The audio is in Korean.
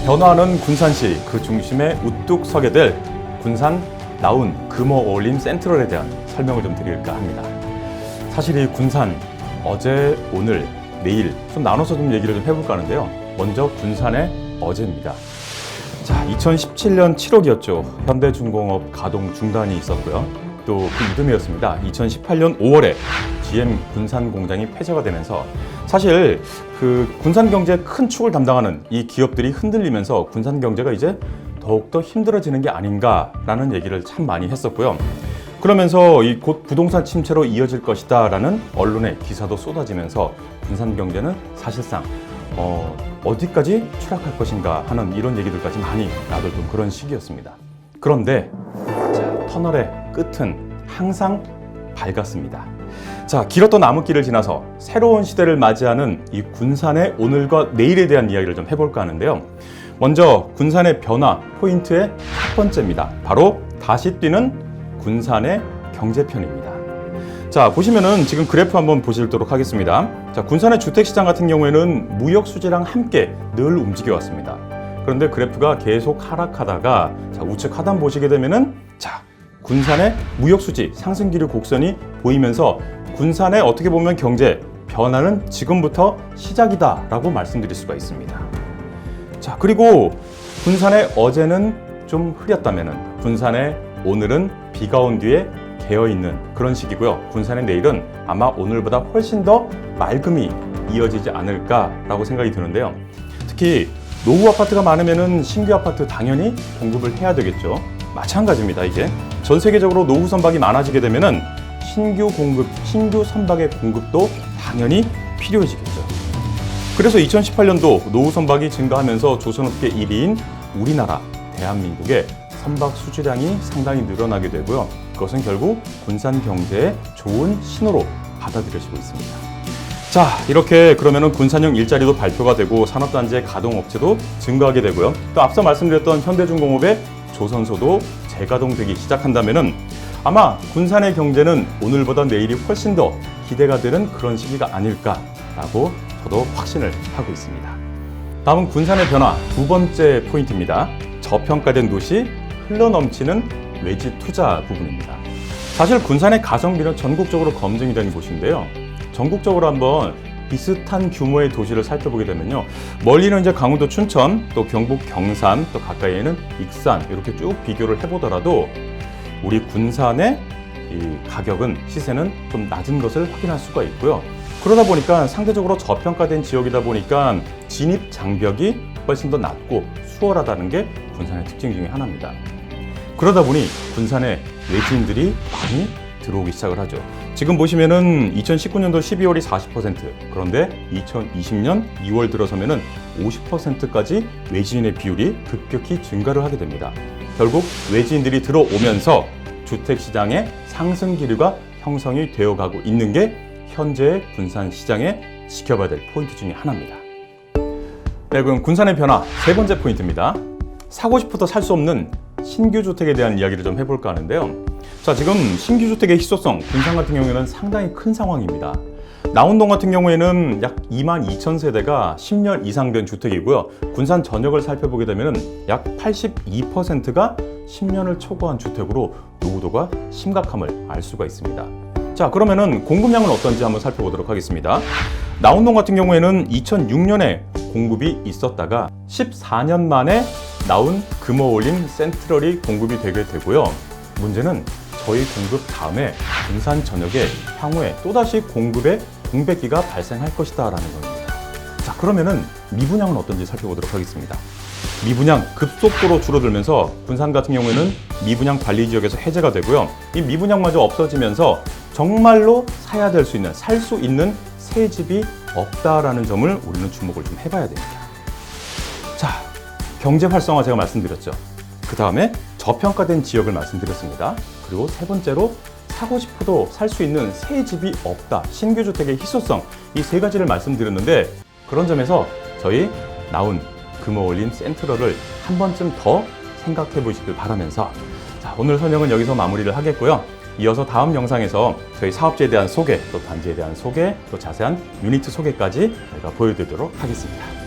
변화하는 군산시 그 중심에 우뚝 서게 될 군산 나운 금호 어울림 센트럴에 대한 설명을 좀 드릴까 합니다. 사실 이 군산 어제, 오늘, 내일 좀 나눠서 좀 얘기를 좀 해볼까 하는데요. 먼저 군산의 어제입니다. 자, 2017년 7월이었죠. 현대중공업 가동 중단이 있었고요. 또 그 이듬해였습니다. 2018년 5월에 GM 군산 공장이 폐쇄가 되면서 사실 그 군산 경제의 큰 축을 담당하는 이 기업들이 흔들리면서 군산 경제가 이제 더욱더 힘들어지는 게 아닌가라는 얘기를 참 많이 했었고요. 그러면서 이 곧 부동산 침체로 이어질 것이다 라는 언론의 기사도 쏟아지면서 군산 경제는 사실상 어디까지 추락할 것인가 하는 이런 얘기들까지 많이 나돌던 그런 시기였습니다. 그런데 자, 터널의 끝은 항상 밝았습니다. 자, 길었던 나무길을 지나서 새로운 시대를 맞이하는 이 군산의 오늘과 내일에 대한 이야기를 좀 해볼까 하는데요. 먼저 군산의 변화 포인트의 첫 번째입니다. 바로 다시 뛰는 군산의 경제편입니다. 자, 보시면은 지금 그래프 한번 보시도록 하겠습니다. 자, 군산의 주택시장 같은 경우에는 무역 수지랑 함께 늘 움직여 왔습니다. 그런데 그래프가 계속 하락하다가 자, 우측 하단 보시게 되면은 자, 군산의 무역 수지 상승 기류 곡선이 보이면서 군산의 어떻게 보면 경제 변화는 지금부터 시작이다라고 말씀드릴 수가 있습니다. 자, 그리고 군산의 어제는 좀 흐렸다면은 군산의 오늘은 비가 온 뒤에 개어있는 그런 시기고요. 군산의 내일은 아마 오늘보다 훨씬 더 맑음이 이어지지 않을까라고 생각이 드는데요. 특히 노후 아파트가 많으면은 신규 아파트 당연히 공급을 해야 되겠죠. 마찬가지입니다. 이게 전 세계적으로 노후 선박이 많아지게 되면은 신규 선박의 공급도 당연히 필요해지겠죠. 그래서 2018년도 노후 선박이 증가하면서 조선업계 1위인 우리나라 대한민국의 선박 수주량이 상당히 늘어나게 되고요. 그것은 결국 군산 경제의 좋은 신호로 받아들여지고 있습니다. 자, 이렇게 그러면은 군산형 일자리도 발표가 되고 산업단지의 가동업체도 증가하게 되고요. 또 앞서 말씀드렸던 현대중공업의 조선소도 재가동되기 시작한다면은 아마 군산의 경제는 오늘보다 내일이 훨씬 더 기대가 되는 그런 시기가 아닐까라고 저도 확신을 하고 있습니다. 다음은 군산의 변화 두 번째 포인트입니다. 저평가된 도시, 흘러넘치는 외지 투자 부분입니다. 사실 군산의 가성비는 전국적으로 검증이 된 곳인데요. 전국적으로 한번 비슷한 규모의 도시를 살펴보게 되면요. 멀리는 이제 강원도 춘천, 또 경북 경산, 또 가까이에는 익산 이렇게 쭉 비교를 해보더라도 우리 군산의 이 가격은 시세는 좀 낮은 것을 확인할 수가 있고요. 그러다 보니까 상대적으로 저평가된 지역이다 보니까 진입 장벽이 훨씬 더 낮고 수월하다는 게 군산의 특징 중에 하나입니다. 그러다 보니 군산에 외지인들이 많이 들어오기 시작을 하죠. 지금 보시면은 2019년도 12월이 40%, 그런데 2020년 2월 들어서면은 50%까지 외지인의 비율이 급격히 증가를 하게 됩니다. 결국 외지인들이 들어오면서 주택시장의 상승 기류가 형성이 되어가고 있는 게 현재의 군산 시장에 지켜봐야 될 포인트 중에 하나입니다. 네, 그럼 군산의 변화 세 번째 포인트입니다. 사고 싶어도 살 수 없는 신규 주택에 대한 이야기를 좀 해볼까 하는데요. 자, 지금 신규 주택의 희소성, 군산 같은 경우에는 상당히 큰 상황입니다. 나운동 같은 경우에는 약 22,000세대가 10년 이상 된 주택이고요. 군산 전역을 살펴보게 되면 약 82%가 10년을 초과한 주택으로 노후도가 심각함을 알 수가 있습니다. 자, 그러면은 공급량은 어떤지 한번 살펴보도록 하겠습니다. 나운동 같은 경우에는 2006년에 공급이 있었다가 14년 만에 나운 금호올림 센트럴이 공급이 되게 되고요. 문제는 저희 공급 다음에 군산 전역에 향후에 또다시 공급의 공백기가 발생할 것이다 라는 겁니다. 자, 그러면은 미분양은 어떤지 살펴보도록 하겠습니다. 미분양 급속도로 줄어들면서 군산 같은 경우에는 미분양 관리 지역에서 해제가 되고요. 이 미분양마저 없어지면서 정말로 사야 될 수 있는, 살 수 있는 새 집이 없다라는 점을 우리는 주목을 좀 해봐야 됩니다. 자, 경제 활성화 제가 말씀드렸죠. 그 다음에 저평가된 지역을 말씀드렸습니다. 그리고 세 번째로 사고 싶어도 살 수 있는 새 집이 없다. 신규 주택의 희소성. 이 세 가지를 말씀드렸는데 그런 점에서 저희 나운 금호올림 센트럴을 한 번쯤 더 생각해 보시길 바라면서 자, 오늘 설명은 여기서 마무리를 하겠고요. 이어서 다음 영상에서 저희 사업지에 대한 소개, 또 단지에 대한 소개, 또 자세한 유니트 소개까지 저희가 보여드리도록 하겠습니다.